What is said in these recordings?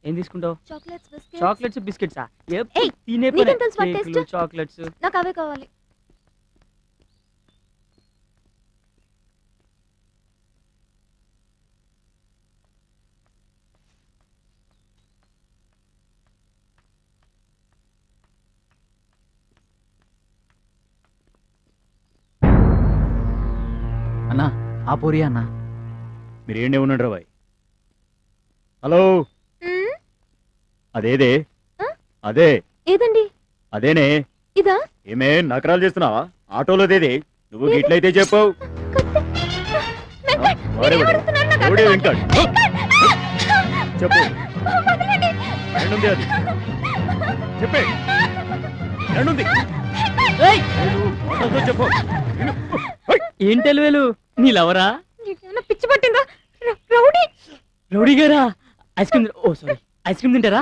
ఏం తీసుకుంటావు? Chocolates biscuits chocolates. నాకు అవే కావాలి. అన్నా ఆ పోరి అన్నా. మీరేండే ఉన్నాడు బాయ్. హలో అదేదే అదే ఏదండి? అదేనే. ఇదా? ఏమే నకరాలు చేస్తున్నావా? ఆటోలోదేది నువ్వు గిట్లయితే చెప్పు. వెంకట్ చెప్పు రెండుంది అది చెప్పే రెండుంది చెప్పు. ఏం టెలివేలు నీలెవరా? పిచ్చి పట్టిందా? రౌడీ రౌడీ గారా? ఐస్ క్రీమ్ ఓ సారీ ఐస్ క్రీమ్ తింటారా?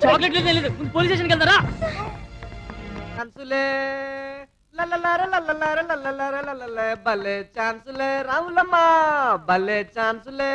చాక్లెట్ లేదు, పోలీస్ స్టేషన్కి వెళ్తారా? భలే ఛాన్సులే రావులమ్మ భలే ఛాన్సులే.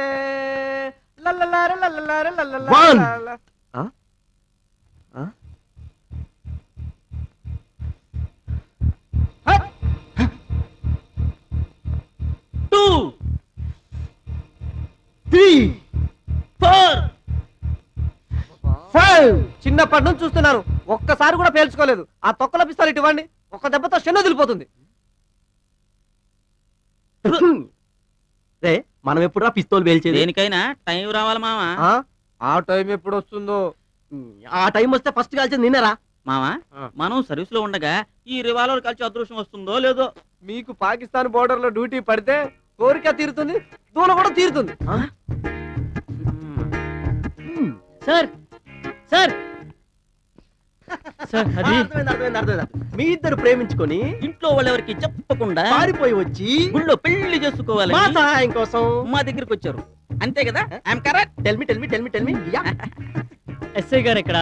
చిన్నప్పటి నుంచి చూస్తున్నాను, ఒక్కసారి కూడా పేల్చుకోలేదు. ఆ తొక్కల పిస్తాలు ఇటు ఇవ్వండి, ఒక్క దెబ్బతో షెన్ను వదిలిపోతుంది. రే మనం ఎప్పుడు పిస్తోల్ పేల్చేది? దేనికైనా టైం రావాలి మామా. ఆ టైం ఎప్పుడు వస్తుందో? ఆ టైం వస్తే ఫస్ట్ కాల్చేది నిన్నరా మామా. మనం సర్వీస్ లో ఉండగా ఈ రివాల్వర్ కాల్చి అదృష్టం వస్తుందో లేదో. మీకు పాకిస్తాన్ బోర్డర్ లో డ్యూటీ పడితే కోరిక తీరుతుంది, దూల కూడా తీరుతుంది. సార్ సార్ సార్ అది అర్థమైంది. మీ ఇద్దరు ప్రేమించుకొని ఇంట్లో వాళ్ళెవరికి చెప్పకుండా పారిపోయి వచ్చి గుళ్ళో పెళ్లి చేసుకోవాలి మా సహాయం కోసం మా దగ్గరికి వచ్చారు, అంతే కదా? I'm correct. Tell me. SI గారు ఎక్కడ?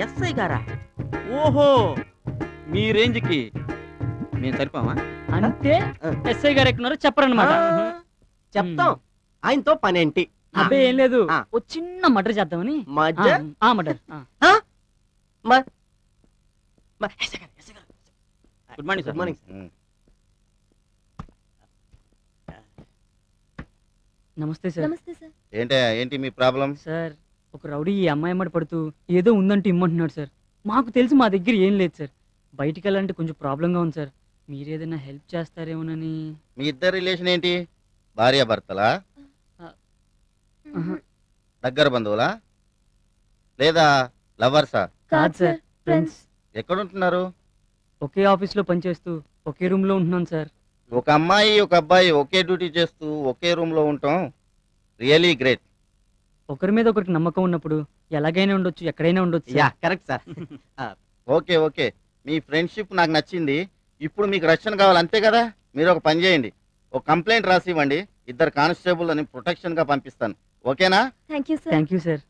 ఎస్ఐ గారా? ఓహో మీ రేంజ్ కి మేము సరిపోమా? అంటే ఎస్ఐ గారు ఎక్కడున్నారో చెప్పరన్నమాట. చెప్తాం, ఆయనతో పనేంటి? అబ్బే ఏం లేదు, ఓ చిన్న మర్డర్ చేద్దామని. Murder. Good morning sir. Morning. నమస్తే సార్. ఏంటి మీ ప్రాబ్లం? సార్ ఒక రౌడీ ఈ అమ్మాయి అమ్మడి పడుతూ ఏదో ఉందంటే ఇమ్మంటున్నాడు సార్. మాకు తెలిసి మా దగ్గర ఏం లేదు సార్. బయటికి వెళ్ళాలంటే కొంచెం ప్రాబ్లంగా ఉంది సార్. మీరేదైనా హెల్ప్ చేస్తారేమోనని. మీ ఇద్దరు రిలేషన్ ఏంటి? భార్య భర్తలా? దగ్గర బంధువులా లేదా లవర్సా? కాదు సార్, ఫ్రెండ్స్. ఎక్కడ ఉంటున్నారు? ఒకే ఆఫీస్ లో పనిచేస్తూ ఒకే రూమ్ లో ఉంటున్నాం సార్. ఒక అమ్మాయి ఒక అబ్బాయి ఒకే డ్యూటీ చేస్తూ ఒకే రూమ్ లో ఉంటాం రియలీ గ్రేట్. ఒకరి మీద ఒకరికి నమ్మకం ఉన్నప్పుడు ఎలాగైనా ఉండొచ్చు, ఎక్కడైనా ఉండొచ్చు. Correct sir. ఓకే మీ ఫ్రెండ్షిప్ నాకు నచ్చింది. ఇప్పుడు మీకు రక్షణ కావాలి అంతే కదా? మీరు ఒక పని చేయండి, ఒక కంప్లైంట్ రాసి ఇవ్వండి. ఇద్దరు కానిస్టేబుల్ అని ప్రొటెక్షన్ గా పంపిస్తాను. ఓకేనా? Thank you sir.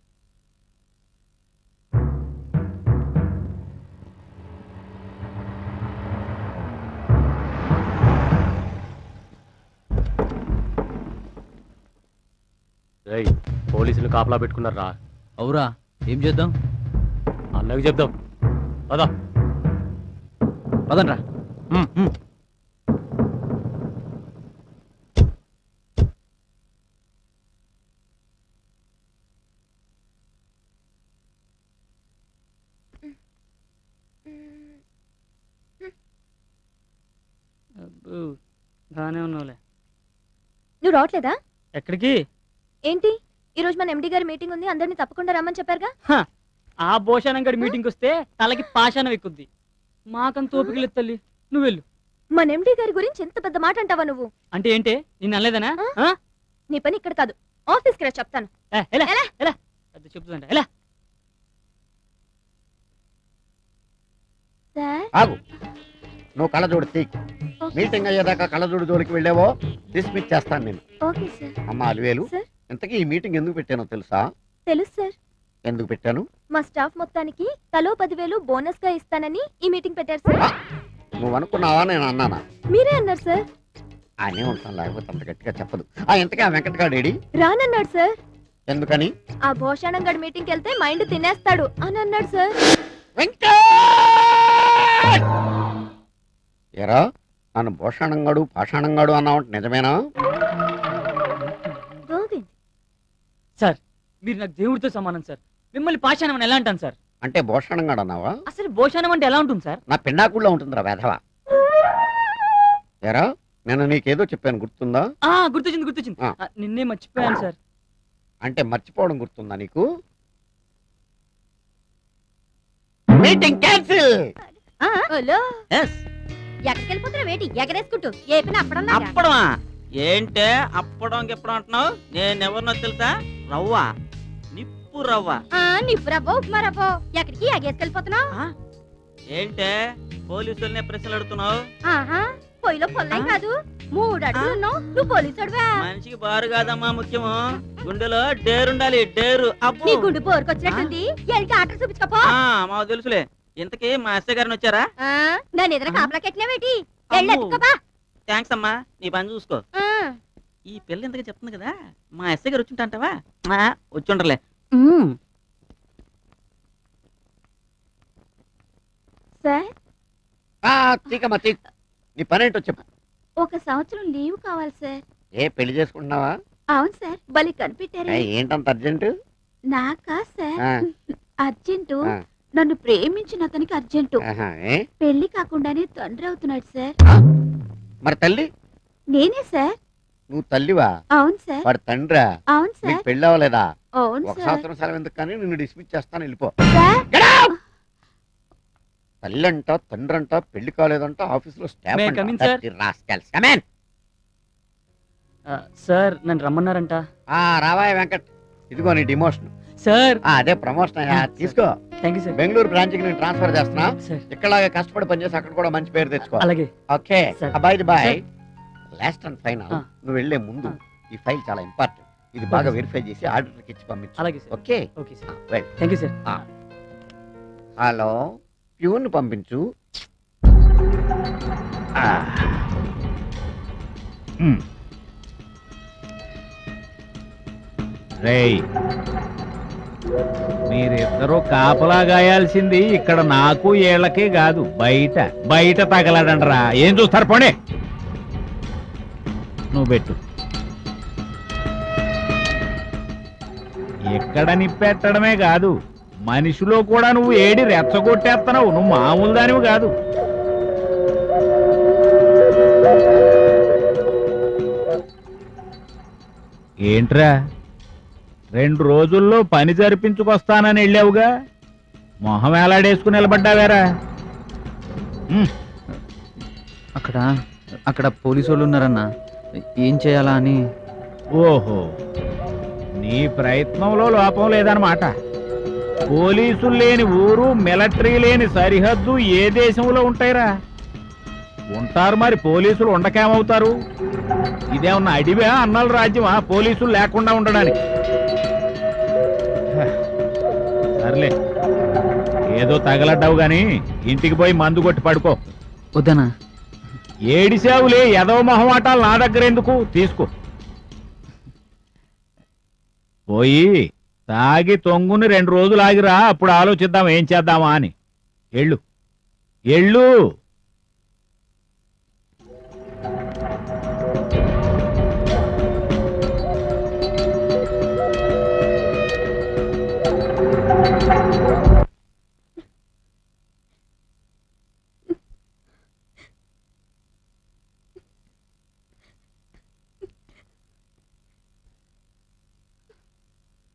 పోలీసులు కాపలా పెట్టుకున్నారా? అవురా, ఏం చేద్దాం? అన్నకు చెప్దాం పదా. పదండ్రా. బాగానే ఉన్నావులే. నువ్వు రావట్లేదా? ఎక్కడికి? ఏంటి ఈ రోజు మన ఎండి గారి మీటింగ్ ఉంది, అందరినీ తప్పకుండా రమ్మని చెప్పారుగా. ఆ భోషానం గడి మీటింగ్ వస్తే తలకి పాషాణం ఎక్కుద్ది. మాకంత ఓపిక లేదు తల్లి, నువ్వు వెళ్ళు. మన ఎండి గారి గురించి ఎంత పెద్ద మాట అంటావా నువ్వు? అంటే ఏంటే, నిన్ను అనలేదనా? నీ పని ఇక్కడ కాదు, ఆఫీస్కి రా చెప్తాను. ఎలా ఎలా? ఎలా పెద్ద చెప్తుందంట, ఎలా? సార్ ఆగు, నువ్వు కళ్ళజోడు తీక్. మీటింగ్ అయ్యేదాకా కళ్ళజోడు జోలికి వెళ్ళావో డిస్మిస్ చేస్తాను నేను. Okay sir. అమ్మా అలివేలు, సార్. ఇంతకీ ఈ మీటింగ్ ఎందుకు పెట్టానో తెలుసా? తెలుసు సార్. ఎందుకు పెట్టాను? మా స్టాఫ్ మొత్తానికి తలో 10,000 బోనస్ గా ఇస్తానని ఈ మీటింగ్ పెట్టారు సార్. నువ్వు అనుకున్నావా, నేను అన్నానా? మీరే అన్నారు సార్. ఆయనే ఉంటాను, లేకపోతే అంత గట్టిగా చెప్పదు. ఇంతకీ ఆ వెంకటగాడేడి? రానన్నాడు సార్. ఎందుకని? ఆ భోషాణం గడి మీటింగ్కి వెళ్తే మైండ్ తినేస్తాడు అని అన్నాడు సార్. ఎరా, నన్ను భూషణంగాడు పాషాణంగాడు అన్నావు, నిజమేనా? గోవింద్, సార్ మీరు నాకు దేవుడితో సమానం సార్. మిమ్మల్ని పాషాణం అని ఎలా అంటాను సార్? అంటే భూషణంగాడు అన్నావా? అసలు భోషాణం అంటే ఎలా ఉంటుంది సార్? నా పిన్నాకుల్లో ఉంటుందిరా వేధవా. ఎరా, నేను నీకేదో చెప్పాను, గుర్తుందా? గుర్తొచ్చింది గుర్తొచ్చింది. నిన్నే మర్చిపోయాను సార్. అంటే మర్చిపోవడం గుర్తుందా నీకు? Meeting cancel. హలో, ఎస్ ఎక్కడికి వెళ్ళిపోతున్నా? వేటి ఎగరేసుకుంటూ ఏ పని అప్పడం అప్పడమా ఏంటే? అప్పడం గిప్పడం అంటున్నావు? నేనెవరినో తెలుసా? రవ్వ, నిప్పు రవ్వ. నిప్పు రవ్వ, ఉప్మా రవ్వ. ఎక్కడికి ఎగేసుకెళ్ళిపోతున్నావు? ఏంటే పోలీసులనే ప్రశ్నలు అడుగుతున్నావు? పొయ్యిలో పొల్లం కాదు, 3 అడుగులు ఉన్నావు, నువ్వు పోలీసుడువా? మనిషికి బారు కాదమ్మా ముఖ్యము, గుండెలో డేరుండాలి, డేరు. అబ్బో నీ గుండు పోరుకొచ్చినట్టుంది, ఎల్కి ఆటలు చూపించుకోపో. మాకు తెలుసులే. ఇంతకీ మా ఎస్ఐ గారిని వచ్చారా? నన్ను ఎదురు కాపలా కెట్టినావేటి? ఎళ్ళెత్తుకోపా. థ్యాంక్స్ అమ్మా, నీ పని చూసుకో. ఈ పిల్ల ఇంతగా చెప్తుంది కదా, మా ఎస్ఐ గారు వచ్చుంటాంటావా? వచ్చుండర్లే. సార్, నీ పనేంటో చెప్పు. 1 సంవత్సరం లీవ్ కావాలి సార్. ఏ పెళ్లి చేసుకుంటున్నావా? అవును సార్, బలి కనిపెట్టారు. ఏంటంత అర్జెంట్? నాకా సార్? ఆ. అర్జెంటు, ఆ. నన్ను ప్రేమించిన అతనికి అర్జెంటు. ఏ? పెళ్లి కాకుండానే తండ్రి అవుతున్నాడు సార్. మరి తల్లి? నేనే సార్. నువ్వు తల్లివా? అవును సార్. వాడు తండ్రా? అవును నీకు సార్. పెళ్ళి అవ్వలేదా? అవును 1 సార్. సంవత్సరం సెలవు ఎందుకు, కానీ నిన్ను డిస్మిస్ చేస్తాను, వెళ్ళిపో. సార్, తల్లి అంట, తండ్రి అంట, పెళ్లి కాలేదంట, ఆఫీసులో స్టాఫ్ May I అంట. come in, sir? Dirty rascals. Come in. Sir నన్ను రమ్మన్నారంట. రావాయ్ వెంకట్, ఇదిగో నీ డిమోషన్. సార్ అదే ప్రమోషన్ అయ్యా, తీసుకో. Thank you sir. Bengaluru branch కి నేను ట్రాన్స్ఫర్ చేస్తున్నా. సార్ ఇక్కడలాగా కష్టపడి పనిచేసి అక్కడ కూడా మంచి పేరు తెచ్చుకో. అలాగే. Okay, Sir. Bye bye. Sir. Last and final, నువ్వు వెళ్లే ముందు Ah. ఈ ఫైల్ చాలా ఇంపార్టెంట్, ఇది బాగా వెరిఫై చేసి ఆడిటర్కి ఇచ్చి పంపించు. అలాగే sir. Okay, okay sir. Well. Thank you sir. Hello, peon పంపించు. రేయ్, మీరిద్దరూ కాపలా గాయాల్సింది ఇక్కడ నాకు ఏళ్ళకి కాదు, బయట బయట తగలడండ్రా. ఏం చూస్తారు, పోండి. నువ్వు పెట్టు. ఎక్కడ నిప్పెట్టడమే కాదు, మనిషిలో కూడా నువ్వు ఏడి రెచ్చగొట్టేస్తున్నావు. నువ్వు మామూలు దానివి కాదు. ఏంట్రా, 2 రోజుల్లో పని జరిపించుకొస్తానని వెళ్ళావుగా, మొహం వేలాడేసుకుని నిలబడ్డావేరా? అక్కడ పోలీసు వాళ్ళు ఉన్నారన్నా, ఏం చేయాలా అని. ఓహో, నీ ప్రయత్నంలో లోపం లేదన్నమాట. పోలీసులు లేని ఊరు, మిలిటరీ లేని సరిహద్దు ఏ దేశంలో ఉంటాయిరా? ఉంటారు, మరి పోలీసులు ఉండకేమవుతారు? ఇదేమన్నా అడివా, అన్నల రాజ్యమా పోలీసులు లేకుండా ఉండడానికి? సర్లే, ఏదో తగలడ్డావు గాని ఇంటికి పోయి మందు కొట్టి పడుకో. వద్దనా? ఏడిసావులే, ఎదవ మొహమాటాలు నా దగ్గర ఎందుకు, తీసుకో. పోయి తాగి తొంగుని 2 రోజులు ఆగిరా, అప్పుడు ఆలోచిద్దాం ఏం చేద్దామా అని. ఎళ్ళు ఎళ్ళు.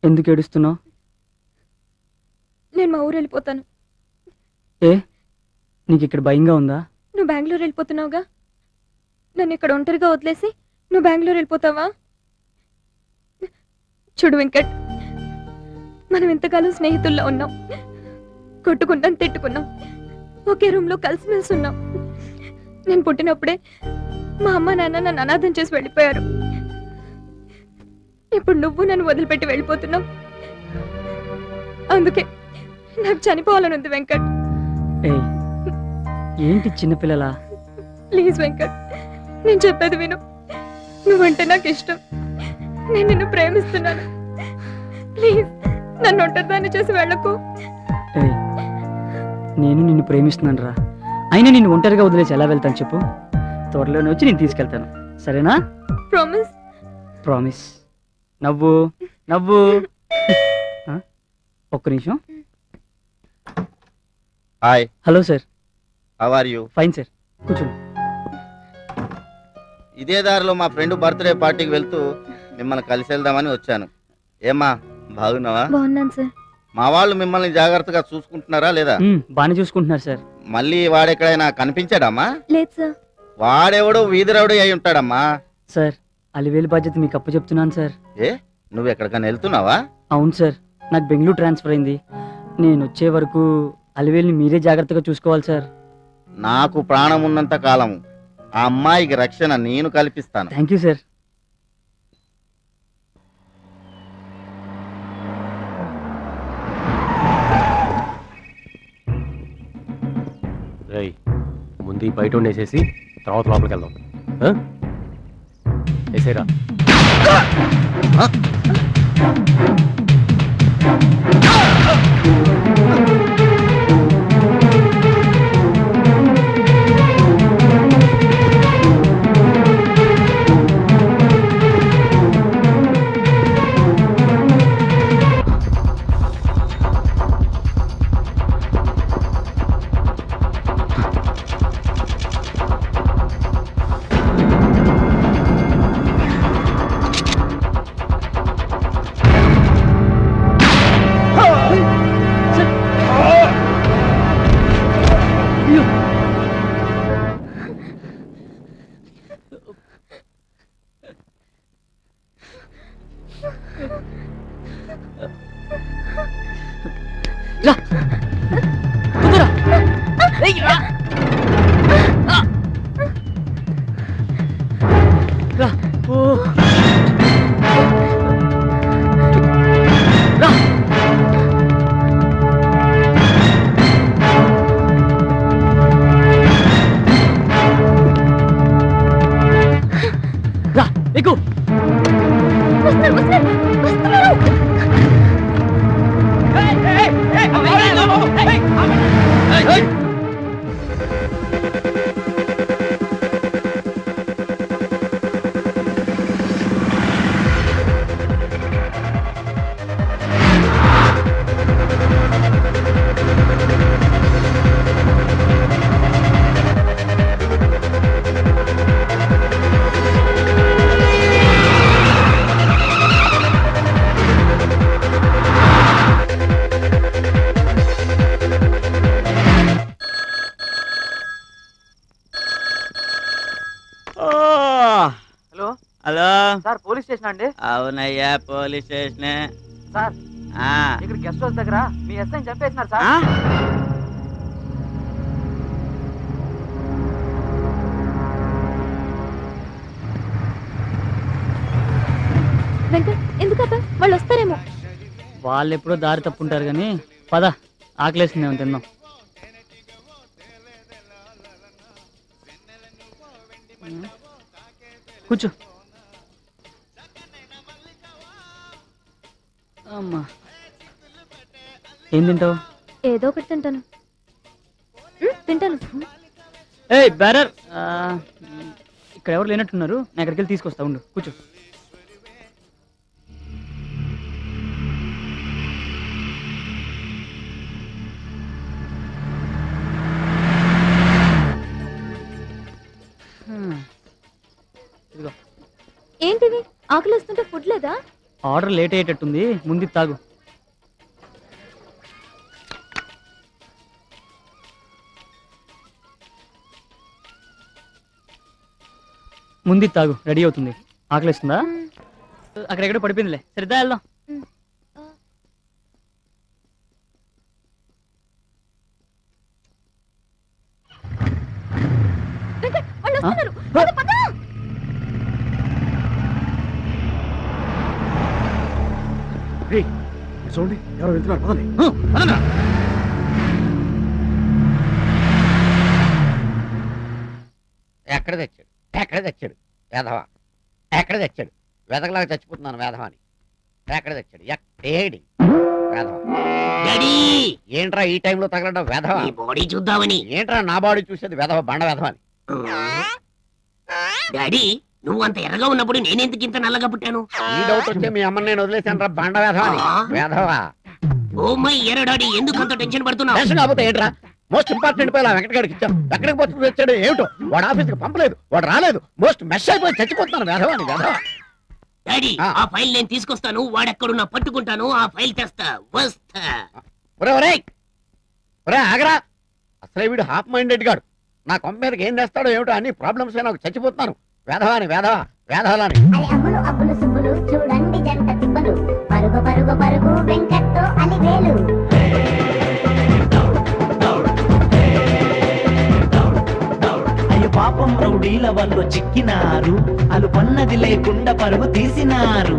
ఎందుకు ఏడుస్తున్నావు? నేను మా ఊరు వెళ్ళిపోతాను. ఏ నీకు ఇక్కడ భయంగా ఉందా? నువ్వు బెంగళూరు వెళ్ళిపోతున్నావుగా, నన్ను ఇక్కడ ఒంటరిగా వదిలేసి నువ్వు బెంగళూరు వెళ్ళిపోతావా? చూడు వెంకట్, మనం ఇంతకాలం స్నేహితుల్లో ఉన్నాం, కొట్టుకున్నాం, తిట్టుకున్నాం, ఒకే రూమ్లో కలిసిమెలిసి ఉన్నాం. నేను పుట్టినప్పుడే మా అమ్మ నాన్న నన్ను అనాథం చేసి వెళ్ళిపోయారు. ఇప్పుడు నువ్వు నన్ను వదిలిపెట్టి వెళ్ళిపోతున్నావు. అందుకే నాకు చనిపోవాలని ఉంది వెంకట్. ఏంటి చిన్నపిల్లలా? ప్లీజ్ వెంకట్, నేను చెప్పేది విను. నువ్వంటే నాకు ఇష్టం, నేను నిన్ను ప్రేమిస్తున్నాను. ప్లీజ్ నన్ను ఒంటరిదాన్ని చేసి వెళ్ళకు. నేను నిన్ను ప్రేమిస్తున్నాను రా. అయినా నిన్ను ఒంటరిగా వదిలేసి ఎలా వెళ్తాను చెప్పు? త్వరలోనే వచ్చి నేను తీసుకెళ్తాను, సరేనా? ప్రామిస్? ప్రామిస్. నవ్వు నవ్వు. ఒక్క నిమిషం. Hi. Hello sir. How are you? Fine sir, కూర్చోండి. ఇదే దారిలో మా ఫ్రెండ్ బర్త్డే పార్టీకి వెళ్తూ మిమ్మల్ని కలిసి వెళ్దామని వచ్చాను. ఏమ్మా, బాగున్నావా? బాగున్నాను సార్. మా వాళ్ళు మిమ్మల్ని జాగ్రత్తగా చూసుకుంటున్నారా లేదా? బాగానే చూసుకుంటున్నారు సార్. మళ్ళీ వాడెక్కడైనా కనిపించాడమ్మా? లేదు సార్. వాడెవడో వీధిరవుడు అయి ఉంటాడమ్మా. సార్, అలివేలు బాధ్యత మీకు అప్పు చెప్తున్నాను సార్. ఏ, నువ్వు ఎక్కడికైనా వెళ్తున్నావా? అవును సార్, నాకు బెంగళూరు ట్రాన్స్ఫర్ అయింది. నేను వచ్చే వరకు అలివేలుని మీరే జాగ్రత్తగా చూసుకోవాలి సార్. నాకు ప్రాణం ఉన్నంత కాలం ఆ అమ్మాయికి రక్షణ నేను కల్పిస్తాను. Thank you sir. ముందు బయట ఉండేసేసి తర్వాత లోపలికి వెళ్దాం. వేసేరా. సార్, పోలీస్ స్టేషన్ అండి? అవునయ్యా, పోలీస్ స్టేషన్. సార్, ఇక్కడ గెస్ట్ హౌస్ దగ్గర మీ ఎస్ఐ చంపేస్తున్నారు సార్. వెంకట్, ఎందుకబ్బా? వాళ్ళు వస్తారేమో. వాళ్ళు ఎప్పుడో దారి తప్పుంటారు కానీ పద, ఆకలేసిందేమో తిందాం. కూర్చో. అమ్మా, ఏం తింటావు? ఏదో ఒకటి తింటాను. తింటాను. ఏయ్ బ్యారర్, ఇక్కడ ఎవరు లేనట్టున్నారు, నేను అక్కడికి వెళ్ళి తీసుకొస్తా, ఉండు, కూర్చో. ఏంటివి? ఆకలి వస్తుంటే ఫుడ్ లేదా? ఆర్డర్ లేట్ అయ్యేటట్టుంది, ముందు తాగు. ముందు తాగు, రెడీ అవుతుంది. ఆకలిస్తుందా? అక్కడెక్కడ పడిపోయిందిలే. సరిదా వెళ్దాం. చూడండి ఎవరు వెళ్తున్నారు, పదండి. ఎక్కడ తెచ్చాడు వేధవా, ఎక్కడ తెచ్చాడు? వెదకలాగా చచ్చిపోతున్నాను వేధవాని. ఎక్కడ తెచ్చాడు? ఏడి వేధవా. ఏంట్రా ఈ టైంలో తగలడం వేధవా? బాడీ చూద్దామని. ఏంట్రా నా బాడీ చూసేది వేధవ, బండ వేధవాని. డాడీ నువ్వు అంత ఎర్రగా ఉన్నప్పుడు నేనెందుకు ఇంత నల్లగా పుట్టాను? ఈ డౌట్ వచ్చే మీ అమ్మని నేను వదిలేశాను రా బండ వేధవాని. వేధవా. ఓ మై ఎర్ర డాడీ, ఎందుకు అంత టెన్షన్ పడుతున్నావు? టెన్షన్ కాకపోతే ఏంట్రా? మోస్ట్ ఇంపార్టెంట్ పోయి వెంకటగాడికి ఇచ్చాం. ఎక్కడికి పోతు వచ్చాడు ఏమిటో, వాడు ఆఫీస్కి పంపలేదు, వాడు రాలేదు. మోస్ట్ మెస్ అయిపోయి చచ్చిపోతున్నాను వేధవాని. వేధవా. డాడీ ఆ ఫైల్ నేను తీసుకొస్తాను, వాడెక్కడున్నా పట్టుకుంటాను, ఆ ఫైల్ తెస్తా వస్తా. ఒరే ఆగరా, అసలే వీడు హాఫ్ మైండెడ్ గాడు. నా కొంప మీదకి ఏం చేస్తాడో ఏమిటో అన్ని ప్రాబ్లమ్స్ నాకు చచ్చిపోతున్నాను. వేధవాని వేధవా వేధవాలని. చూడండి జంట తిప్పలు, పరుగు పరుగు పరుగు వెంకట్తో అలివేలు. అయ్యో పాపం రౌడీల వాళ్ళు చిక్కినారు, అలు పన్నది లేకుండా పరుగు తీసినారు.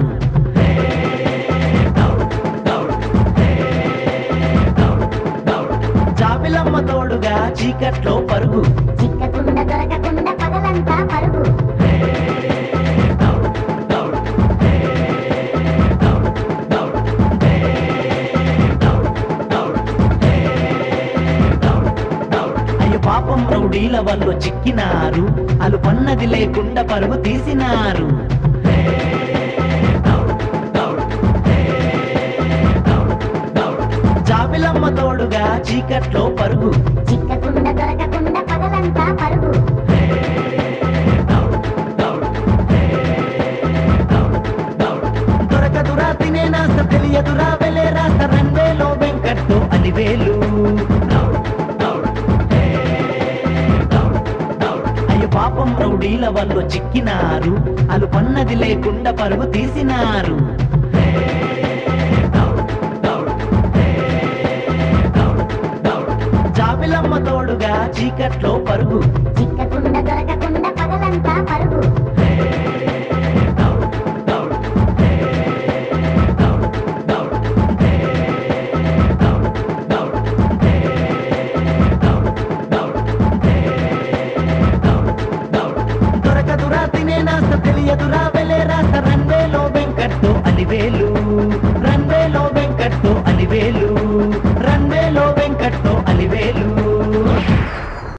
జాబిలమ్మ తోడుగా చీకట్లో పరుగు, చిక్కకుండా దొరకకుండా పగలంతా పరుగు. అయ్యో పాపం రౌడీల వాళ్ళు చిక్కినారు, అలు పన్నది లేకుండా పరుగు తీసినారు. జాబిలమ్మ తోడుగా చీకట్లో పరుగు, చిక్కకుండా దొరకకుండా పగలంతా పరుగు. దొరకదురా తినే నాస్త, తెలియదురా వెలే రాస్త, రంగేలో వెంకట్తో అలివేలు. అయ్యో పాపం రౌడీల వాళ్ళు చిక్కినారు, అలు పన్నది లేకుండా పరుగు తీసినారు. జాబిలమ్మ తోడుగా చీకట్లో పరుగు, చిక్కకుండా దొరకకుండా పగలంతా పరుగు. దొరకదురా తినే నాస్త, తెలియదురా వెలే రాస్త, రంగేలో వెంకట్తో అలివేలు. రంగేలో వెంకట్తో అలివేలు.